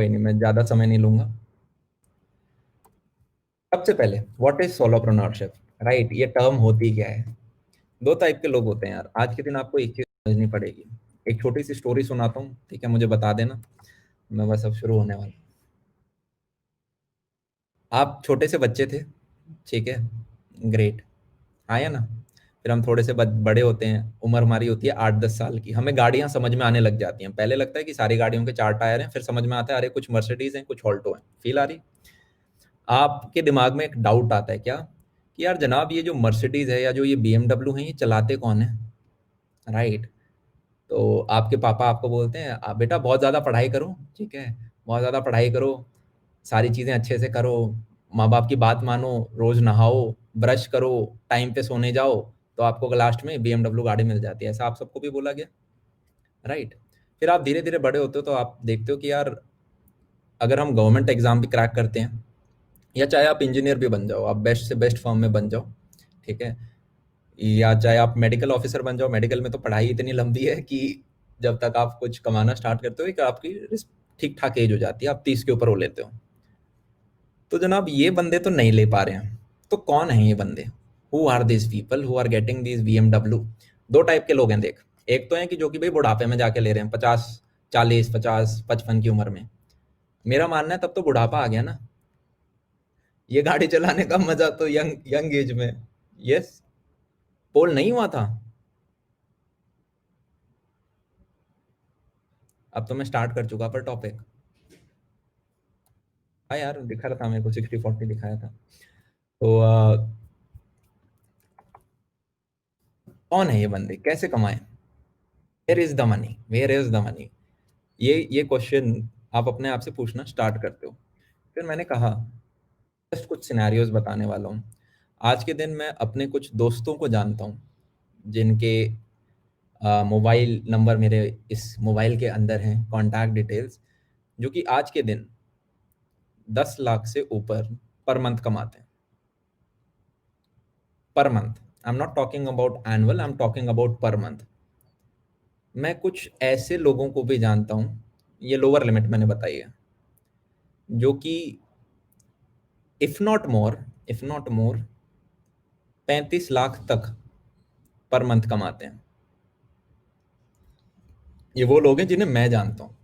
कोई नहीं, मैं ज़्यादा समय नहीं लूंगा। सबसे पहले व्हाट इज सोलोप्रेन्योरशिप, राइट? ये टर्म होती क्या है? दो टाइप के लोग होते हैं यार। आज के दिन आपको एक चीज समझनी पड़ेगी। एक छोटी सी स्टोरी सुनाता हूँ, ठीक है? मुझे बता देना, मैं बस अब शुरू होने वाला हूँ। आप छोटे से बच्चे थे, ठीक है? ग्रेट, आया ना? फिर हम थोड़े से बड़े होते हैं, उम्र हमारी होती है 8-10 साल की, हमें गाड़ियां समझ में आने लग जाती हैं। पहले लगता है कि सारी गाड़ियों के चार टायर हैं, फिर समझ में आता है अरे कुछ मर्सिडीज हैं, कुछ ऑल्टो हैं। फील आ रही? आपके दिमाग में एक डाउट आता है क्या कि यार जनाब, ये जो मर्सिडीज है या जो ये बीएमडब्ल्यू है, ये चलाते कौन है? राइट। तो आपके पापा आपको बोलते हैं, बेटा बहुत ज़्यादा पढ़ाई करो, ठीक है? बहुत ज़्यादा पढ़ाई करो, सारी चीज़ें अच्छे से करो, माँ बाप की बात मानो, रोज़ नहाओ, ब्रश करो, टाइम पे सोने जाओ, तो आपको लास्ट में बीएमडब्ल्यू गाड़ी मिल जाती है। ऐसा आप सबको भी बोला गया, राइट? फिर आप धीरे धीरे बड़े होते हो तो आप देखते हो कि यार अगर हम गवर्नमेंट एग्जाम भी क्रैक करते हैं, या चाहे आप इंजीनियर भी बन जाओ, आप बेस्ट से बेस्ट फर्म में बन जाओ, ठीक है? या चाहे आप मेडिकल ऑफिसर बन जाओ, मेडिकल में तो पढ़ाई इतनी लंबी है कि जब तक आप कुछ कमाना स्टार्ट करते हो एक आपकी ठीक ठाक एज हो जाती है, आप 30 के ऊपर हो लेते हो। तो जनाब ये बंदे तो नहीं ले पा रहे हैं, तो कौन है ये बंदे? Who are this people who are getting this BMW? दो टाइप के लोग हैं देख। एक तो है कि जो कि भाई बुढ़ापे में जाके ले रहे हैं, 50, 40, 50, 55 की उम्र में। मेरा मानना है तब तो बुढ़ापा आ गया ना। ये गाड़ी चलाने का मजा तो यंग यंग एज में। यस। पोल नहीं हुआ था। अब तो मैं स्टार्ट कर चुका पर टॉपिक। हाँ यार, दिखा रहा था मेरे को, 60-40 दिखाया था। तो कौन है ये बंदे, कैसे कमाए? Where is the money, where is the money? ये क्वेश्चन आप अपने आप से पूछना स्टार्ट करते हो। फिर मैंने कहा जस्ट कुछ सिनेरियोज बताने वाला हूँ। आज के दिन मैं अपने कुछ दोस्तों को जानता हूँ जिनके मोबाइल नंबर मेरे इस मोबाइल के अंदर हैं, कॉन्टैक्ट डिटेल्स, जो कि आज के दिन 10 लाख से ऊपर पर मंथ कमाते हैं। Per month, I am not talking about annual, I am talking about per month. मैं कुछ ऐसे लोगों को भी जानता हूँ, ये लोअर लिमिट मैंने बताई है, जो कि इफ नॉट मोर 35 लाख तक पर मंथ कमाते हैं। ये वो लोग हैं जिन्हें मैं जानता हूँ,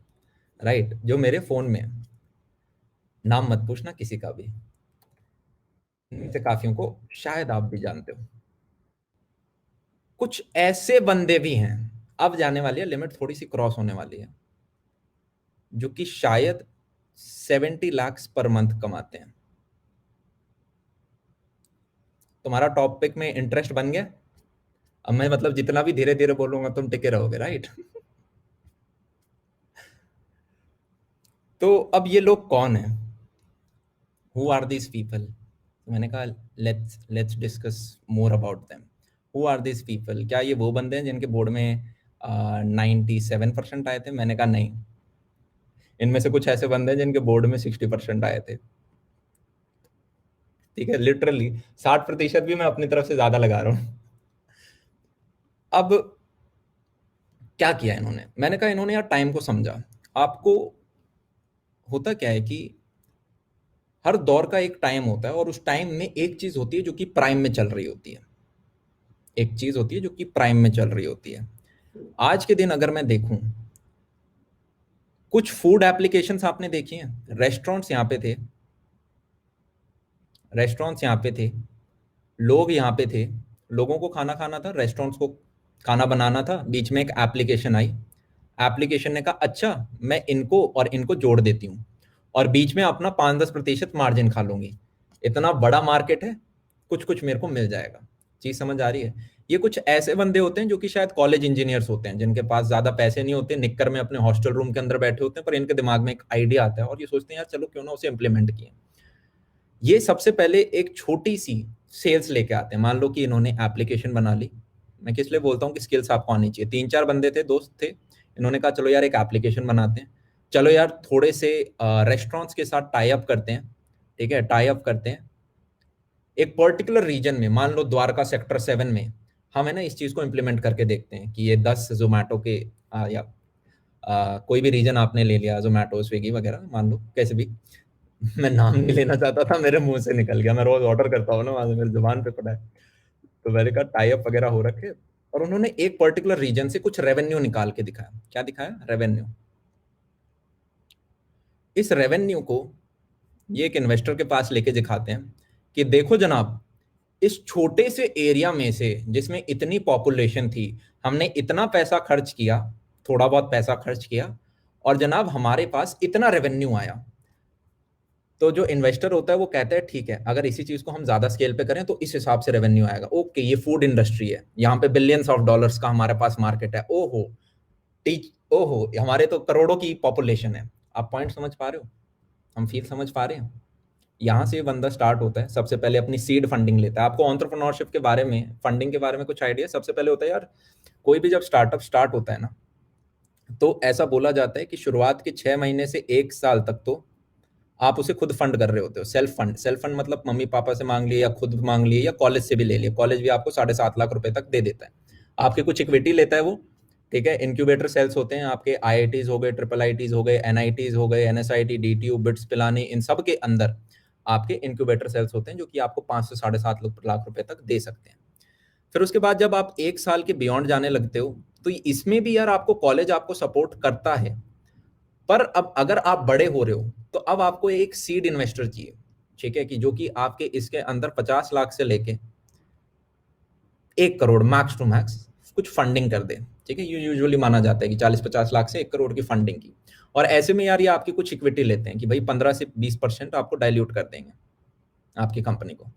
राइट? जो मेरे फोन में हैं। नाम मत पूछना किसी का भी, इनमें से काफियों को शायद आप भी जानते हो। कुछ ऐसे बंदे भी हैं, अब जाने वाली है लिमिट, थोड़ी सी क्रॉस होने वाली है, जो कि शायद 70 लाख पर मंथ कमाते हैं। तुम्हारा टॉपिक में इंटरेस्ट बन गया? अब मैं मतलब जितना भी धीरे धीरे बोलूंगा तुम टिके रहोगे, राइट? तो अब ये लोग कौन है? Who are this people? मैंने कहा let's let's discuss more about them. Who are this people? क्या ये वो बंदे हैं जिनके बोर्ड में 97% आए थे? मैंने कहा नहीं। इनमें से कुछ ऐसे बंदे हैं जिनके बोर्ड में 60% आए थे, ठीक है? लिटरली 60% भी मैं अपनी तरफ से ज्यादा लगा रहा हूँ। अब क्या किया इन्होंने? मैंने कहा इन्होंने यार टाइम को समझा। आपको होता क्या है कि हर दौर का एक टाइम होता है, और उस टाइम में एक चीज होती है जो कि प्राइम में चल रही होती है। एक चीज होती है जो कि प्राइम में चल रही होती है। आज के दिन अगर मैं देखूं, कुछ फूड एप्लीकेशंस आपने देखी हैं? रेस्टोरेंट्स यहाँ पे थे, रेस्टोरेंट्स यहाँ पे थे, लोग यहाँ पे थे, लोगों को खाना खाना था, रेस्टोरेंट्स को खाना बनाना था। बीच में एक एप्लीकेशन आई, एप्लीकेशन ने कहा अच्छा मैं इनको और इनको जोड़ देती हूँ, और बीच में अपना 5-10% मार्जिन खा लूंगी। इतना बड़ा मार्केट है, कुछ कुछ मेरे को मिल जाएगा। चीज समझ आ रही है? ये कुछ ऐसे बंदे होते हैं जो कि शायद कॉलेज इंजीनियर्स होते हैं, जिनके पास ज्यादा पैसे नहीं होते, निक्कर में अपने हॉस्टल रूम के अंदर बैठे होते हैं, पर इनके दिमाग में एक आइडिया आता है और ये सोचते हैं यार चलो क्यों ना उसे इंप्लीमेंट किए। ये सबसे पहले एक छोटी सी सेल्स लेके आते हैं। मान लो कि इन्होंने एप्लीकेशन बना ली। मैं किस लिए बोलता हूँ कि स्किल्स आपको आनी चाहिए। 3-4 बंदे थे, दोस्त थे, इन्होंने कहा चलो यार एक एप्लीकेशन बनाते हैं, चलो यार थोड़े से रेस्टोरेंट्स के साथ टाई अप करते हैं, ठीक है? टाई अप करते हैं एक पर्टिकुलर रीजन में, मान लो द्वारका सेक्टर 7 में, हम है ना इस चीज को इम्प्लीमेंट करके देखते हैं कि ये 10 जोमेटो के या कोई भी रीजन आपने ले लिया, जोमेटो, स्विगी वगैरह, मान लो कैसे भी, मैं नाम नहीं लेना चाहता था, मेरे मुंह से निकल गया, मैं रोज ऑर्डर करता हूँ ना, वहां से मेरी जुबान पे पड़ा है। तो मैंने कहा टाई अप वगैरह हो रखे, और उन्होंने एक पर्टिकुलर रीजन से कुछ रेवेन्यू निकाल के दिखाया। क्या दिखाया? रेवेन्यू। इस रेवेन्यू को ये एक इन्वेस्टर के पास लेके दिखाते हैं कि देखो जनाब, इस छोटे से एरिया में से जिसमें इतनी पॉपुलेशन थी, हमने इतना पैसा खर्च किया, थोड़ा बहुत पैसा खर्च किया, और जनाब हमारे पास इतना रेवेन्यू आया। तो जो इन्वेस्टर होता है वो कहता है ठीक है, अगर इसी चीज को हम ज्यादा स्केल पे करें तो इस हिसाब से रेवेन्यू आएगा। ओके, ये फूड इंडस्ट्री है, यहाँ पे बिलियंस ऑफ डॉलर्स का हमारे पास मार्केट है। ओहो, टीच, ओहो, हमारे तो करोड़ों की पॉपुलेशन है। आप पॉइंट समझ पा रहे हो? हम फील समझ पा रहे हैं? यहाँ से बंदा स्टार्ट होता है, सबसे पहले अपनी सीड फंडिंग लेता है। आपको एंटरप्रेन्योरशिप के बारे में, फंडिंग के बारे में कुछ आइडिया? सबसे पहले होता है यार, कोई भी जब स्टार्टअप स्टार्ट होता है ना, तो ऐसा बोला जाता है कि शुरुआत के 6 महीने से 1 साल तक तो आप उसे खुद फंड कर रहे होते हो। सेल्फ फंड, सेल्फ फंड मतलब मम्मी पापा से मांग लिए या खुद मांग लिए या कॉलेज से भी ले लिए। कॉलेज भी आपको 7.5 लाख रुपए तक दे देता है, आपके कुछ इक्विटी लेता है वो, ठीक है। इंक्यूबेटर सेल्स होते हैं आपके, आईआईटीज हो गए, ट्रिपल आईटीज हो गए, एनआईटीज हो गए, एनएसआईटी, डीटीयू, बिट्स, पिलानी, इन सब के अंदर आपके इंक्यूबेटर सेल्स होते हैं जो कि आपको 5 से 7.5 लाख रुपए तक दे सकते हैं। फिर उसके बाद जब आप 1 साल के बियॉन्ड जाने लगते हो, तो इसमें भी यार आपको कॉलेज आपको सपोर्ट करता है। पर अब अगर आप बड़े हो रहे हो तो अब आपको एक सीड इन्वेस्टर चाहिए, ठीक है, कि जो कि आपके इसके अंदर 50 लाख से लेके 1 करोड़ मैक्स टू मैक्स कुछ फंडिंग कर दे, ठीक है। यूजुअली माना जाता है कि 40-50 लाख से 1 करोड़ की फंडिंग की। और ऐसे में यार ये आपकी कुछ इक्विटी लेते हैं कि भाई 15 से 20% आपको डाइल्यूट कर देंगे आपकी कंपनी को।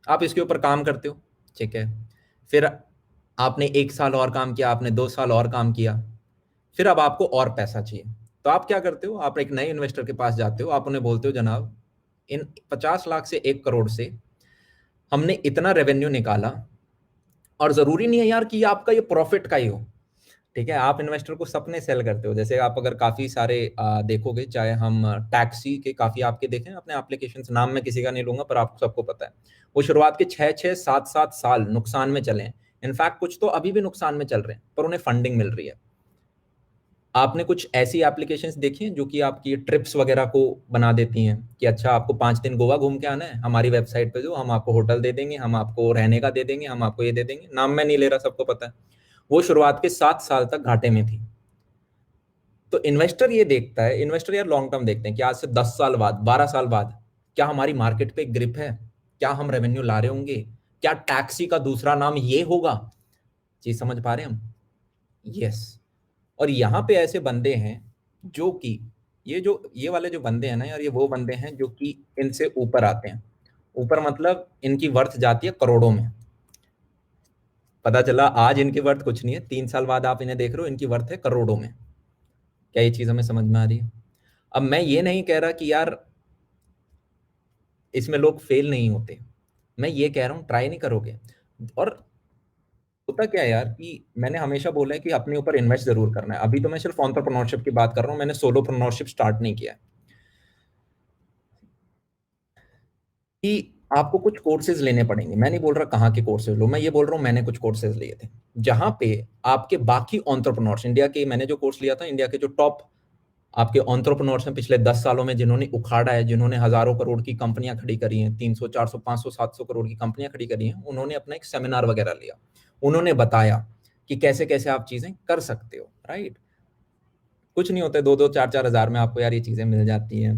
आप इसके ऊपर काम करते हो, ठीक है। फिर आपने 1 साल और काम किया, आपने 2 साल और काम किया, फिर अब आपको और पैसा चाहिए। तो आप क्या करते हो? आप एक नए इन्वेस्टर के पास जाते हो, आप उन्हें बोलते हो जनाब, इन 50 लाख से 1 करोड़ से हमने इतना रेवेन्यू निकाला, और जरूरी नहीं है यार कि आपका ये प्रॉफिट का ही हो, ठीक है। आप इन्वेस्टर को सपने सेल करते हो। जैसे आप अगर काफी सारे देखोगे, चाहे हम टैक्सी के काफी आपके देखें अपने एप्लीकेशन, नाम में किसी का नहीं लूंगा, पर आपको सबको पता है वो शुरुआत के 6-6, 7-7 साल नुकसान में चले हैं। इनफैक्ट कुछ तो अभी भी नुकसान में चल रहे हैं, पर उन्हें फंडिंग मिल रही है। आपने कुछ ऐसी एप्लीकेशंस देखी हैं जो कि आपकी ट्रिप्स वगैरह को बना देती हैं कि अच्छा आपको 5 दिन गोवा घूम के आना है, हमारी वेबसाइट पे जो हम आपको होटल दे देंगे, हम आपको रहने का दे देंगे, हम आपको ये दे देंगे। नाम मैं नहीं ले रहा, सबको पता है। वो शुरुआत के 7 साल तक घाटे में थी। तो इन्वेस्टर ये देखता है, इन्वेस्टर यार लॉन्ग टर्म देखते हैं कि आज से 10 साल बाद, 12 साल बाद क्या हमारी मार्केट पे ग्रिप है, क्या हम रेवेन्यू ला रहे होंगे, क्या टैक्सी का दूसरा नाम ये होगा। चीज समझ पा रहे हैं हम? यस। और यहाँ पे ऐसे बंदे हैं जो कि ये वाले जो बंदे हैं ना यार, ये वो बंदे हैं जो कि इनसे ऊपर आते हैं। ऊपर मतलब इनकी वर्थ जाती है करोड़ों में। पता चला आज इनकी वर्थ कुछ नहीं है, 3 साल बाद आप इन्हें देख रहे हो, इनकी वर्थ है करोड़ों में। क्या ये चीज हमें समझ में आ रही है? अब मैं ये नहीं कह रहा कि यार इसमें लोग फेल नहीं होते, मैं ये कह रहा हूँ ट्राई नहीं करोगे। और होता क्या है यार कि मैंने हमेशा बोला है कि अपने ऊपर इन्वेस्ट जरूर करना है। अभी तो मैं सिर्फ एंटरप्रेन्योरशिप की बात कर रहा हूँ, मैंने सोलोप्रेन्योरशिप स्टार्ट नहीं किया है। कि आपको कुछ कोर्सेज लेने पड़ेंगे, मैं नहीं बोल रहा कहाँ के कोर्सेज लो, मैं ये बोल रहा हूँ मैंने कुछ कोर्सेज लिए थे जहां पे आपके बाकी एंटरप्रेन्योर्स, इंडिया के, मैंने जो कोर्स लिया था, इंडिया के जो टॉप आपके एंटरप्रेन्योर्स हैं पिछले 10 सालों में, जिन्होंने उखाड़ा है, जिन्होंने हजारों करोड़ की कंपनियां खड़ी करी हैं, 300, 400, 500, 700 करोड़ की कंपनियां खड़ी करी हैं, उन्होंने अपना एक सेमिनार वगैरह लिया। उन्होंने बताया कि कैसे कैसे आप चीजें कर सकते हो, राइट। कुछ नहीं होता है, 2-2, 4-4 हजार में आपको यार ये चीजें मिल जाती हैं।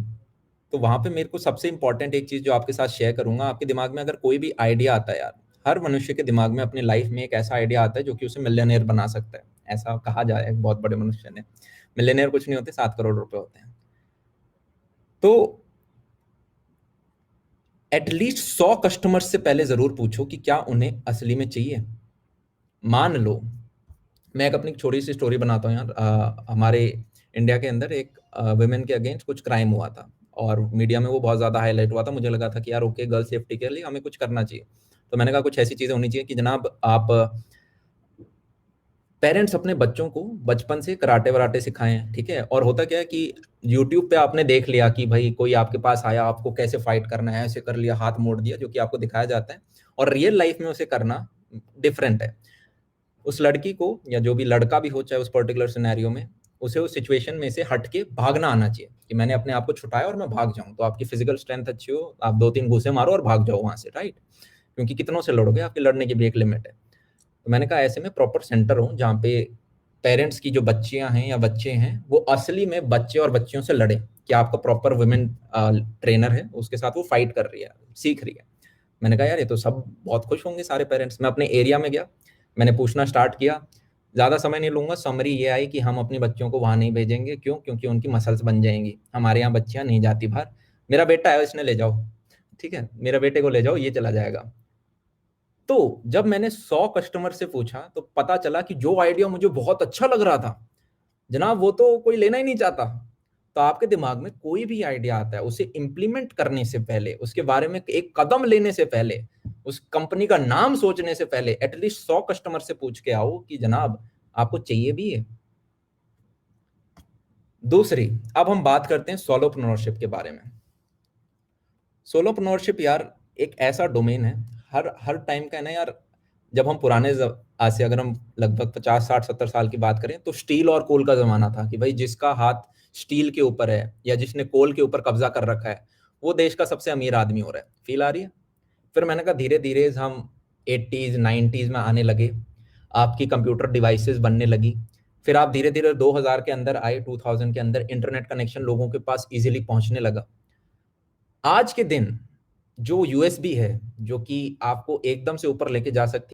तो वहां पे मेरे को सबसे इंपॉर्टेंट एक चीज जो आपके साथ शेयर करूंगा, आपके दिमाग में अगर कोई भी आइडिया आता है यार, हर मनुष्य के दिमाग में अपनी लाइफ में एक ऐसा आइडिया आता है जो कि उसे मिलियनेयर बना सकता है। ऐसा कहा जाए एक बहुत बड़े मनुष्य ने, मिलियनेयर कुछ नहीं होते, 7 करोड़ रुपए होते हैं। तो एटलीस्ट 100 कस्टमर से पहले जरूर पूछो कि क्या उन्हें असली में चाहिए। मान लो मैं एक अपनी छोटी सी स्टोरी बनाता हूँ यार। हमारे इंडिया के अंदर एक वुमेन के अगेंस्ट कुछ क्राइम हुआ था, और मीडिया में वो बहुत ज़्यादा हाईलाइट हुआ था। मुझे लगा था कि यार ओके, गर्ल सेफ्टी के लिए हमें कुछ करना चाहिए। तो मैंने कहा कुछ ऐसी चीज़ें होनी चाहिए कि जनाब आप पेरेंट्स अपने बच्चों को बचपन से कराटे वराटे सिखाएं, ठीक है। और होता क्या है कि यूट्यूब पे आपने देख लिया कि भाई कोई आपके पास आया, आपको कैसे फाइट करना है, ऐसे कर लिया, हाथ मोड़ दिया, जो कि आपको दिखाया जाता है, और रियल लाइफ में उसे करना डिफरेंट है। उस लड़की को या जो भी लड़का भी हो, चाहे उस पर्टिकुलर सिनेरियो में, उसे उस सिचुएशन में से हट के भागना आना चाहिए कि मैंने अपने आप को छुटाया और मैं भाग जाऊं। तो आपकी फिजिकल स्ट्रेंथ अच्छी हो, आप 2-3 घूंसे मारो और भाग जाओ वहां से, राइट? क्योंकि कितनों से लड़ोगे, आपके लड़ने की भी एक लिमिट है। तो मैंने कहा ऐसे में प्रॉपर सेंटर हो जहाँ पे पेरेंट्स की जो बच्चियां हैं या बच्चे हैं वो असली में बच्चे और बच्चियों से लड़े, कि आपका प्रॉपर वुमेन ट्रेनर है, उसके साथ वो फाइट कर रही है, सीख रही है। मैंने कहा यार ये तो सब बहुत खुश होंगे सारे पेरेंट्स। मैं अपने एरिया में गया, मैंने पूछना स्टार्ट किया। ज़्यादा समय नहीं लूंगा, समरी ये आई कि हम अपनी बच्चियों को वहां नहीं भेजेंगे। क्यों? क्योंकि उनकी मसल्स बन जाएंगी, हमारे यहाँ बच्चियां नहीं जाती बाहर। मेरा बेटा है, इसने ले जाओ, ठीक है, मेरे बेटे को ले जाओ, ये चला जाएगा। तो जब मैंने 100 कस्टमर से पूछा तो पता चला कि जो आइडिया मुझे बहुत अच्छा लग रहा था, जनाब, वो तो कोई लेना ही नहीं चाहता। तो आपके दिमाग में कोई भी आइडिया आता है, उसे इंप्लीमेंट करने से पहले, उसके बारे में एक कदम लेने से पहले, उस कंपनी का नाम सोचने से पहले एटलीस्ट 100 कस्टमर से पूछ के आओ कि जनाब आपको चाहिए भी है। दूसरी, अब हम बात करते हैं सोलोप्रेन्योरशिप के बारे में। सोलोप्रेन्योरशिप यार एक ऐसा डोमेन है, हर हर टाइम का है ना यार। जब हम आज से अगर हम लगभग 50-60-70 साल की बात करें तो स्टील और कोल का जमाना था कि भाई जिसका हाथ स्टील के ऊपर है या जिसने कोल के ऊपर कब्जा कर रखा है वो देश का सबसे अमीर आदमी हो रहा है। फील आ रही है? फिर मैंने कहा धीरे धीरे हम 80s 90s में आने लगे, आपकी कंप्यूटर डिवाइसेस बनने लगी। फिर आप धीरे धीरे 2000 के अंदर आए, 2000 के अंदर इंटरनेट कनेक्शन लोगों के पास इजीली पहुंचने लगा। आज के दिन जो यूएसबी है, जो कि आपको एकदम से ऊपर लेके जा सकती